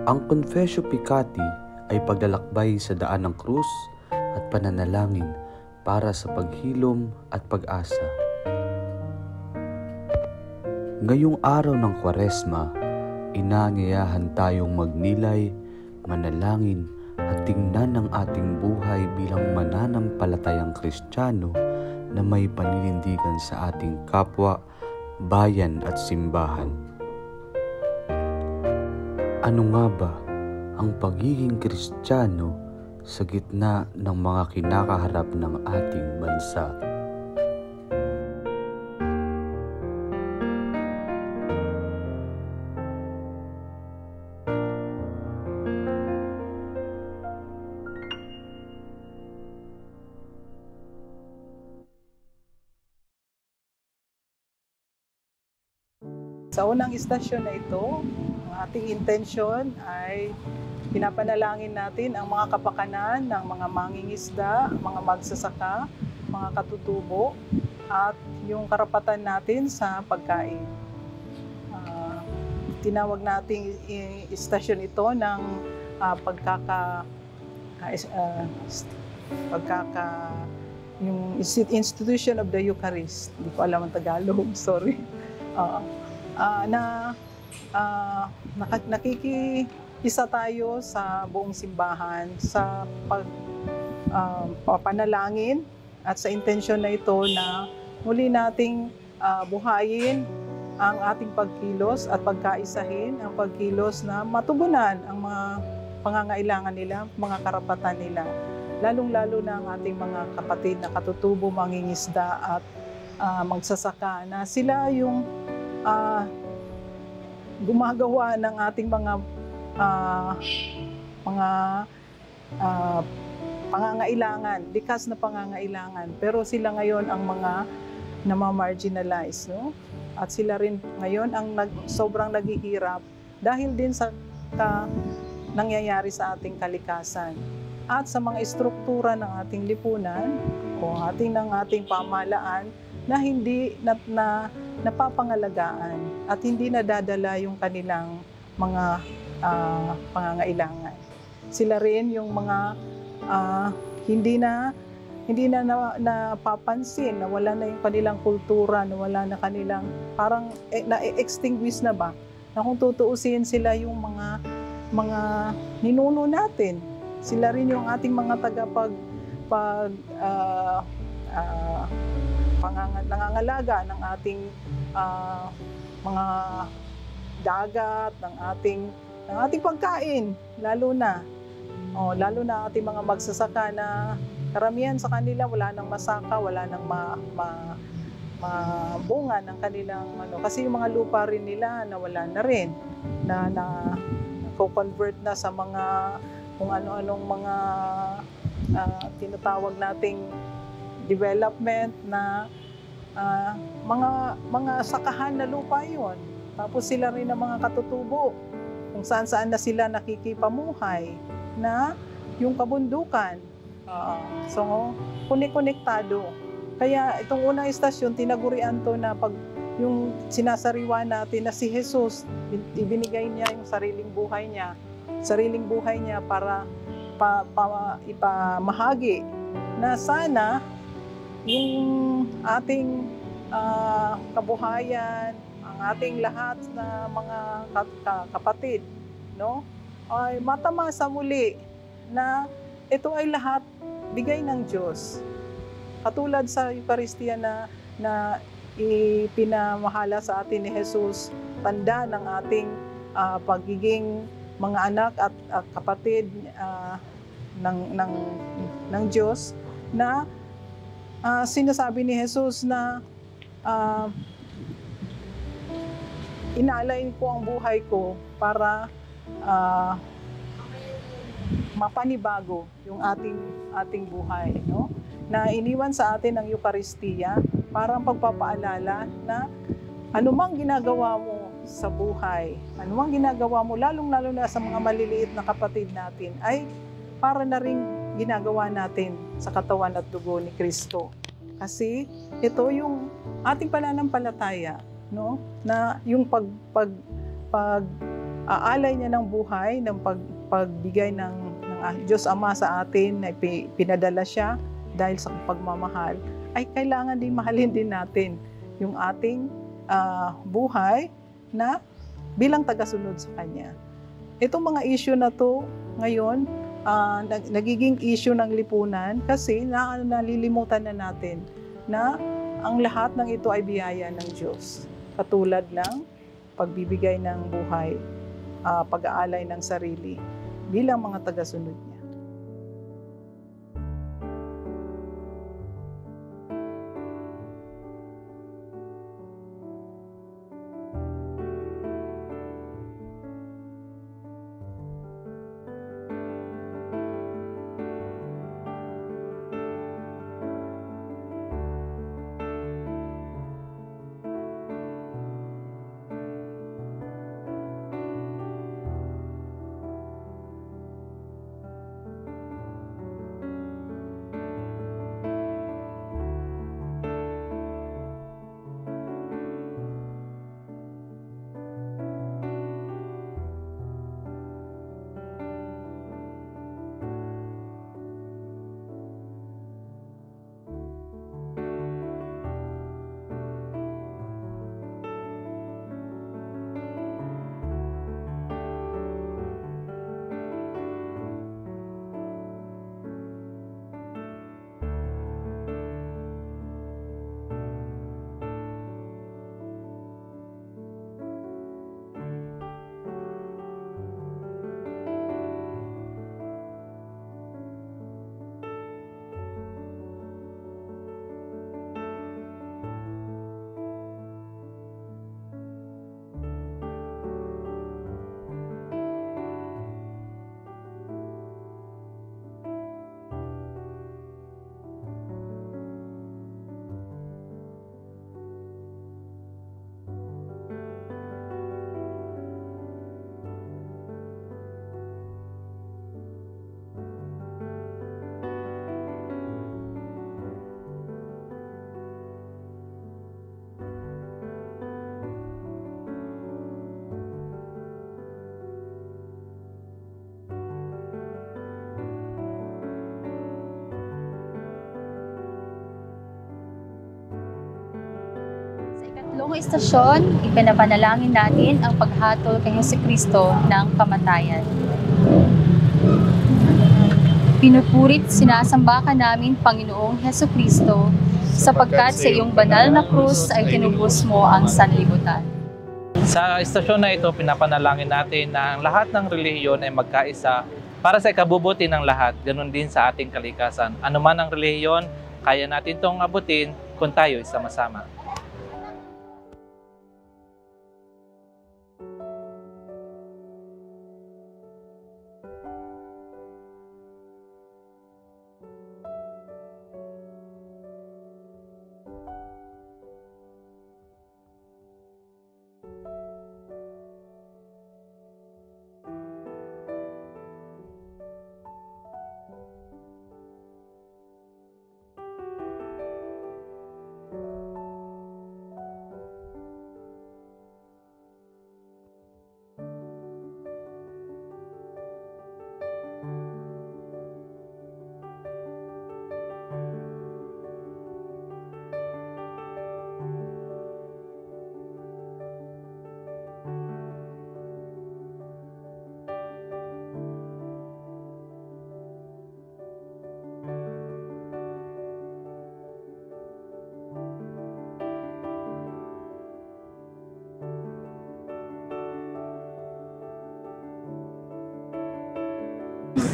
Ang Confessio Peccati ay paglalakbay sa daan ng krus at pananalangin para sa paghilom at pag-asa. Ngayong araw ng Kwaresma, inaanyayahan tayong magnilay, manalangin at tingnan ang ating buhay bilang mananampalatayang Kristiyano na may paninindigan sa ating kapwa, bayan at simbahan. Ano nga ba ang pagiging Kristiyano sa gitna ng mga kinakaharap ng ating bansa? Sa unang istasyon na ito, ang ating intensyon ay pinapanalangin natin ang mga kapakanan ng mga mangingisda, mga magsasaka, mga katutubo, at yung karapatan natin sa pagkain. Tinawag nating istasyon ito ng yung Institution of the Eucharist. Hindi ko alam ang Tagalog, sorry. Nakikisa tayo sa buong simbahan sa panalangin at sa intensyon na ito na muli nating buhayin ang ating pagkilos at pagkaisahin ang pagkilos na matugunan ang mga pangangailangan nila, mga karapatan nila. Lalong-lalo na ang ating mga kapatid na katutubo, mangingisda at magsasaka na sila yung gumagawa ng ating mga pangangailangan, likas na pangangailangan. Pero sila ngayon ang mga namamarginalize, no? At sila rin ngayon ang sobrang naghihirap dahil din sa nangyayari sa ating kalikasan at sa mga istruktura ng ating lipunan o ng ating pamahalaan na hindi napapangalagaan at hindi nadadala yung kanilang mga pangangailangan. Sila rin yung mga hindi na napapansin, na wala na yung kanilang kultura, na wala na kanilang parang na-extinguish na ba? Na kung tutuusin sila yung mga ninuno natin. Sila rin yung ating mga nangangalaga ng ating mga dagat, ng ating pagkain, lalo na ating mga magsasaka na karamihan sa kanila wala nang masaka, wala nang mabunga ng kanilang kasi yung mga lupa rin nila nawala na rin, na convert na sa mga kung ano-anong mga tinatawag nating development na mga sakahan na lupa yon. Tapos sila rin ang mga katutubo kung saan-saan na sila nakikipamuhay na yung kabundukan. So, konektado. Kaya itong unang istasyon, tinagurian to na pag yung sinasariwa natin na si Jesus, ibinigay niya yung sariling buhay niya para ipamahagi na sana yung ating kabuhayan, ang ating lahat na mga kapatid, no, ay matamasa muli na ito ay lahat bigay ng Diyos. Katulad sa Eucharistia na ipinamahala sa atin ni Jesus, tanda ng ating pagiging mga anak at kapatid ng Diyos, na sinasabi ni Jesus na inaalay ko ang buhay ko para mapanibago yung ating buhay, no? Na iniwan sa atin ang Eucharistia para ang pagpapaalala na anumang ginagawa mo sa buhay, anumang ginagawa mo, lalong-lalo na sa mga maliliit na kapatid natin, ay para na rin ginagawa natin sa katawan at dugo ni Kristo. Kasi ito yung ating pananampalataya, no? Na yung aalay niya ng buhay, ng pagbigay ng Diyos Ama sa atin, na pinadala siya dahil sa pagmamahal, ay kailangan din mahalin din natin yung ating buhay na bilang tagasunod sa Kanya. Itong mga issue na to ngayon, nagiging issue ng lipunan kasi nalilimutan na natin na ang lahat ng ito ay biyaya ng Diyos. Katulad ng pagbibigay ng buhay, pag-aalay ng sarili bilang mga tagasunod niya. Ikatlong istasyon, ipinapanalangin natin ang paghatol kay Jesucristo ng kamatayan. Pinupurit sinasamba ka namin, Panginoong Jesucristo, sapagkat sa iyong banal na krus ay tinubos mo ang sanlibutan. Sa istasyon na ito, pinapanalangin natin na ang lahat ng relihiyon ay magkaisa para sa ikabubuti ng lahat, ganun din sa ating kalikasan. Ano man ang relihiyon, kaya natin itong abutin kung tayo sama-sama.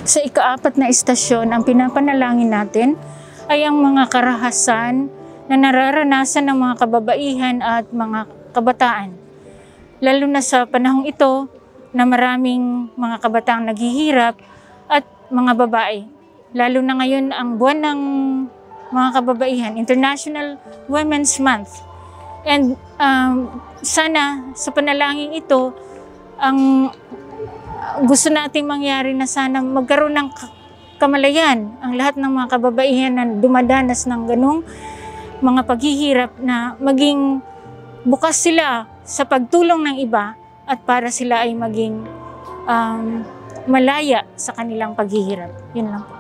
Sa ika-4 na istasyon, ang pinapanalangin natin ay ang mga karahasan na nararanasan ng mga kababaihan at mga kabataan. Lalo na sa panahong ito na maraming mga kabataang naghihirap at mga babae. Lalo na ngayon ang buwan ng mga kababaihan, International Women's Month. And sana sa panalangin ito, ang gusto nating mangyari na sana magkaroon ng kamalayan ang lahat ng mga kababaihan na dumadanas ng ganong mga paghihirap, na maging bukas sila sa pagtulong ng iba at para sila ay maging malaya sa kanilang paghihirap. Yun lang po.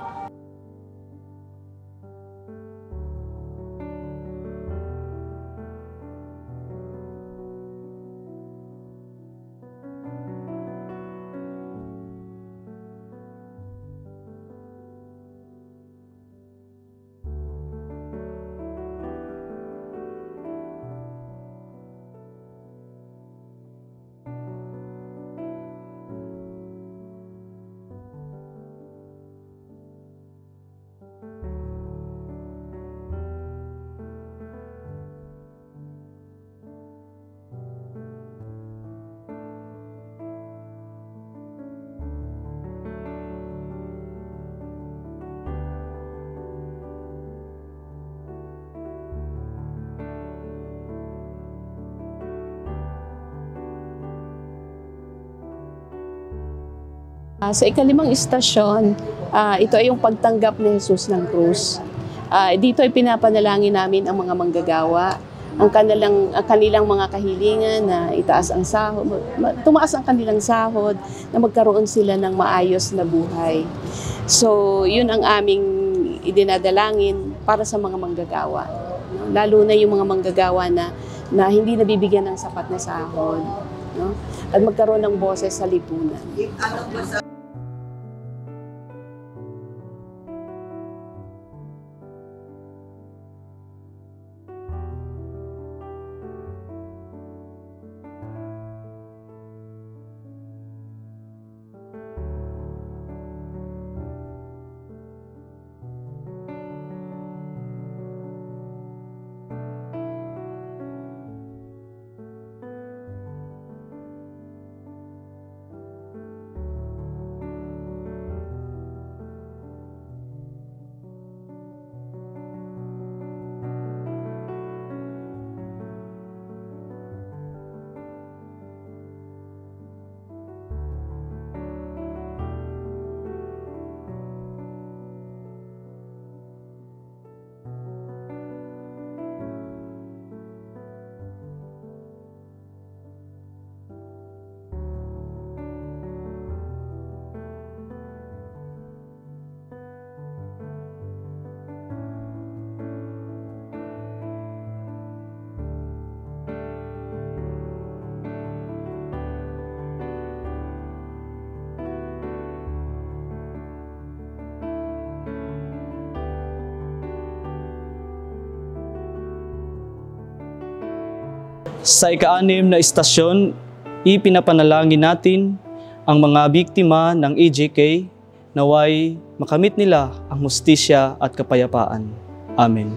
Sa ikalimang istasyon, ito ay yung pagtanggap ni Jesus ng krus. Dito ay pinapanalangin namin ang mga manggagawa, ang kanilang mga kahilingan na itaas ang sahod, tumaas ang kanilang sahod, na magkaroon sila ng maayos na buhay. So, yun ang aming idinadalangin para sa mga manggagawa. Lalo na yung mga manggagawa na hindi nabibigyan ng sapat na sahod. No? At magkaroon ng boses sa lipunan. Sa ika-6 na istasyon, ipinapanalangin natin ang mga biktima ng EJK naway makamit nila ang hustisya at kapayapaan. Amen.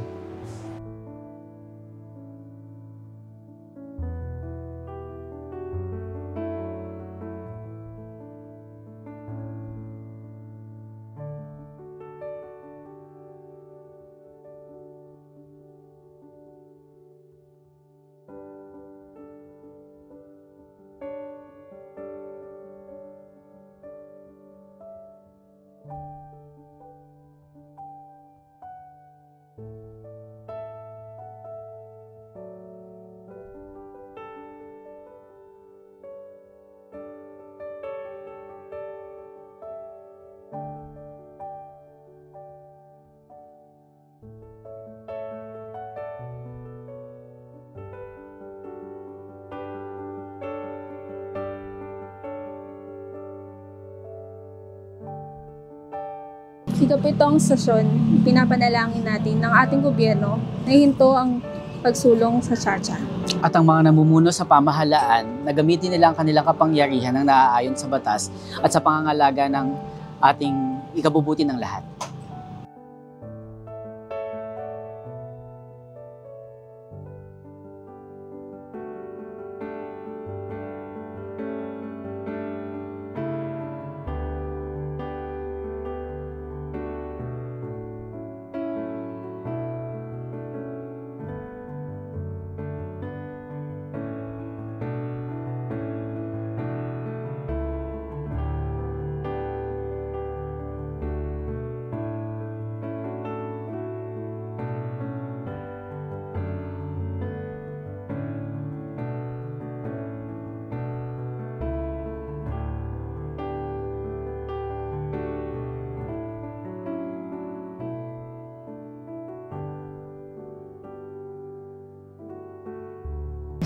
Ito po itong sesyon, pinapanalangin natin ng ating gobyerno na hinto ang pagsulong sa Chacha. At ang mga namumuno sa pamahalaan na gamitin nila ang kanilang kapangyarihan ng naaayon sa batas at sa pangangalaga ng ating ikabubuti ng lahat.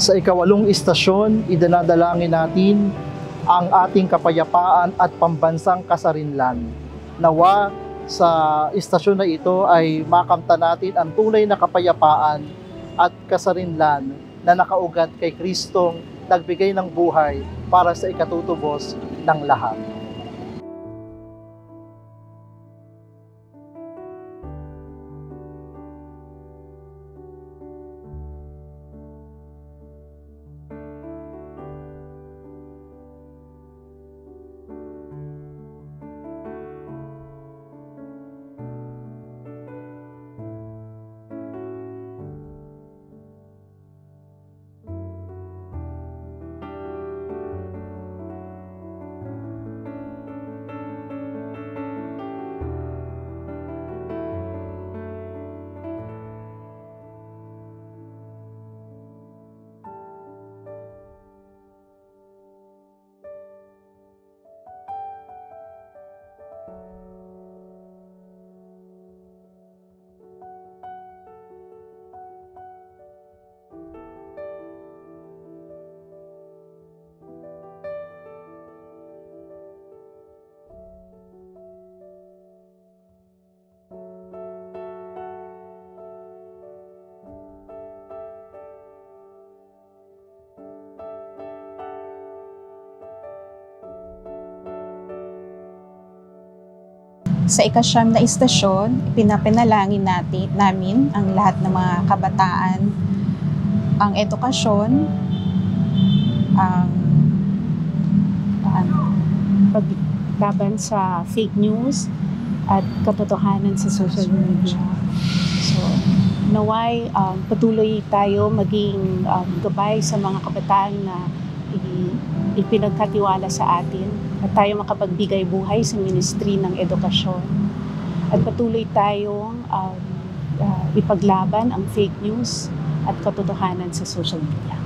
Sa ikawalong istasyon, idinadalangin natin ang ating kapayapaan at pambansang kasarinlan. Nawa sa istasyon na ito ay makamta natin ang tunay na kapayapaan at kasarinlan na nakaugat kay Kristong nagbigay ng buhay para sa ikatutubos ng lahat. Sa ikasyam na istasyon, pinapinalangin namin ang lahat ng mga kabataan, ang edukasyon, ang Paglaban sa fake news at katotohanan sa social media. So, naway patuloy tayo maging gabay sa mga kabataan na ipinagkatiwala sa atin at tayo makapagbigay buhay sa ministry ng edukasyon. At patuloy tayong ipaglaban ang fake news at katotohanan sa social media.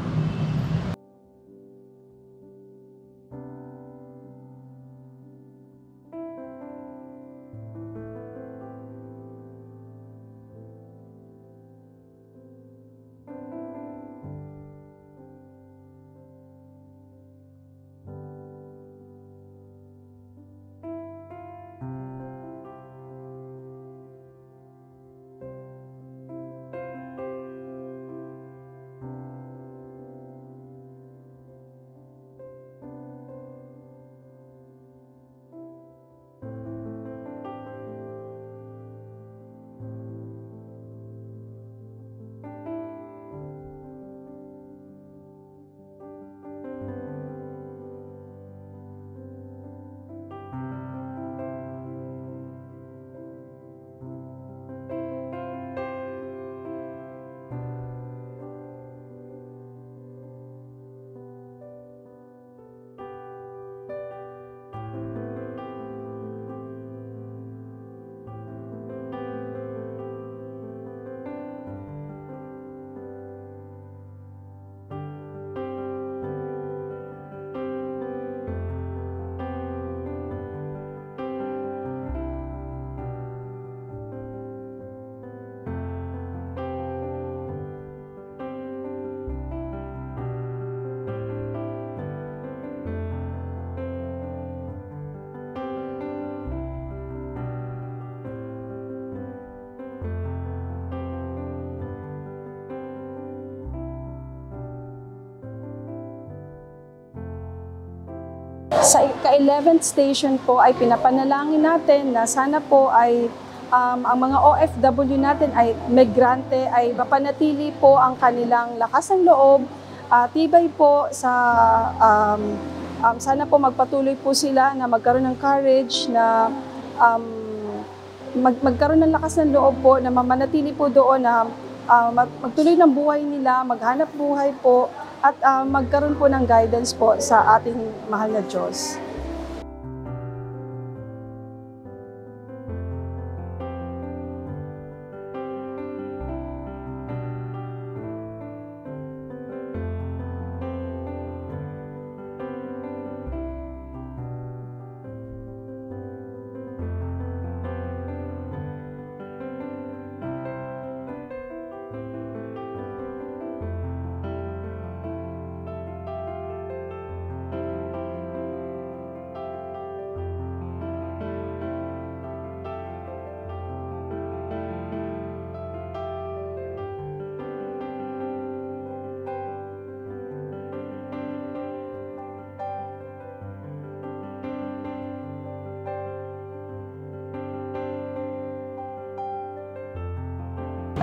Sa ka-11th station po ay pinapanalangin natin na sana po ay ang mga OFW natin ay migrante ay mapanatili po ang kanilang lakas ng loob, tibay po sa sana po magpatuloy po sila na magkaroon ng courage na magkaroon ng lakas ng loob po na mamanatili po doon na magtuloy ng buhay nila, maghanap buhay po at magkaroon po ng guidance po sa ating mahal na Diyos.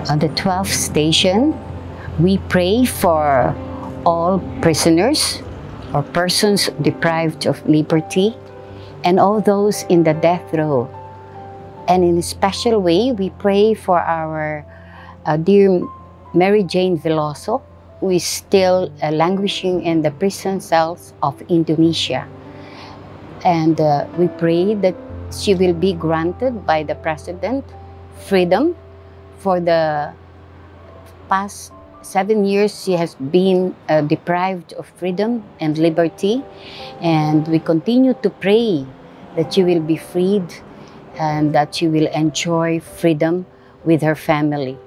On the 12th station, we pray for all prisoners or persons deprived of liberty and all those in the death row. And in a special way, we pray for our dear Mary Jane Veloso, who is still languishing in the prison cells of Indonesia. And we pray that she will be granted by the President freedom. For the past 7 years, she has been deprived of freedom and liberty. And we continue to pray that she will be freed and that she will enjoy freedom with her family.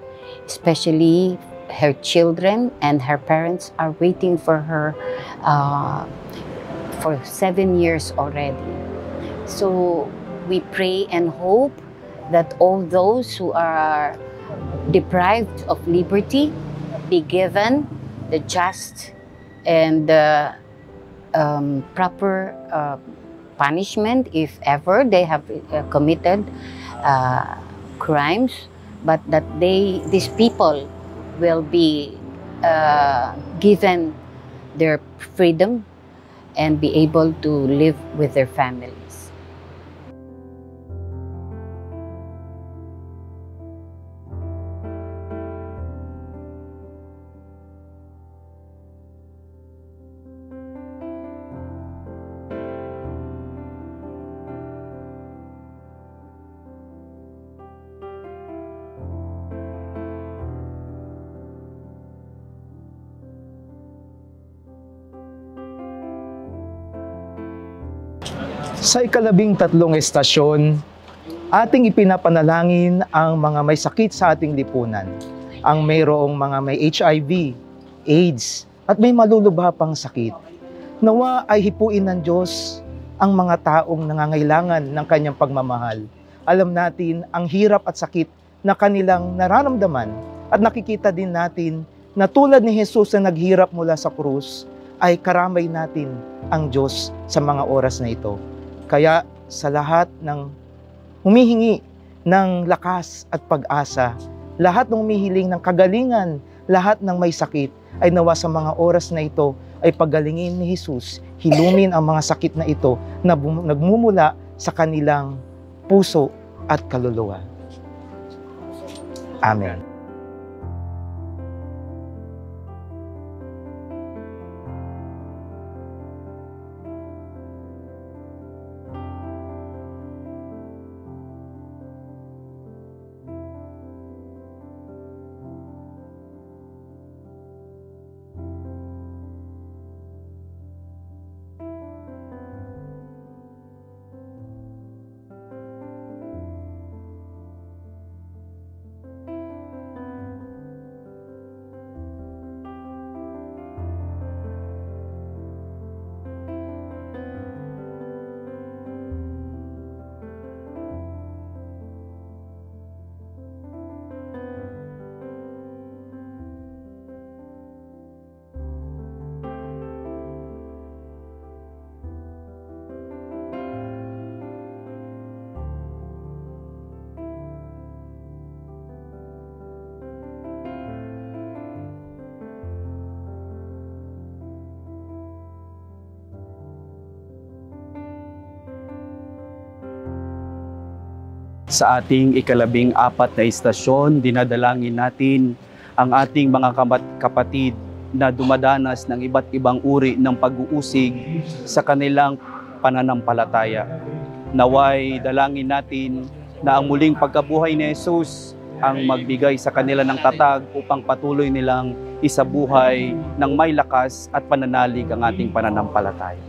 Especially her children and her parents are waiting for her for 7 years already. So we pray and hope that all those who are deprived of liberty be given the just and the proper punishment if ever they have committed crimes, but that these people will be given their freedom and be able to live with their families. Sa ika-13 estasyon, ating ipinapanalangin ang mga may sakit sa ating lipunan, ang mayroong mga may HIV, AIDS, at may malulubha pang sakit. Nawa ay hipuin ng Diyos ang mga taong nangangailangan ng kanyang pagmamahal. Alam natin ang hirap at sakit na kanilang nararamdaman at nakikita din natin na tulad ni Jesus na naghirap mula sa krus, ay karamay natin ang Diyos sa mga oras na ito. Kaya sa lahat ng humihingi ng lakas at pag-asa, lahat ng humihiling ng kagalingan, lahat ng may sakit, ay nawa sa mga oras na ito ay pagalingin ni Jesus, hilumin ang mga sakit na ito na nagmumula sa kanilang puso at kaluluwa. Amen. Sa ating ika-14 na istasyon, dinadalangin natin ang ating mga kapatid na dumadanas ng iba't ibang uri ng pag-uusig sa kanilang pananampalataya. Naway dalangin natin na ang muling pagkabuhay ni Jesus ang magbigay sa kanila ng tatag upang patuloy nilang isabuhay ng may lakas at pananalig ang ating pananampalataya.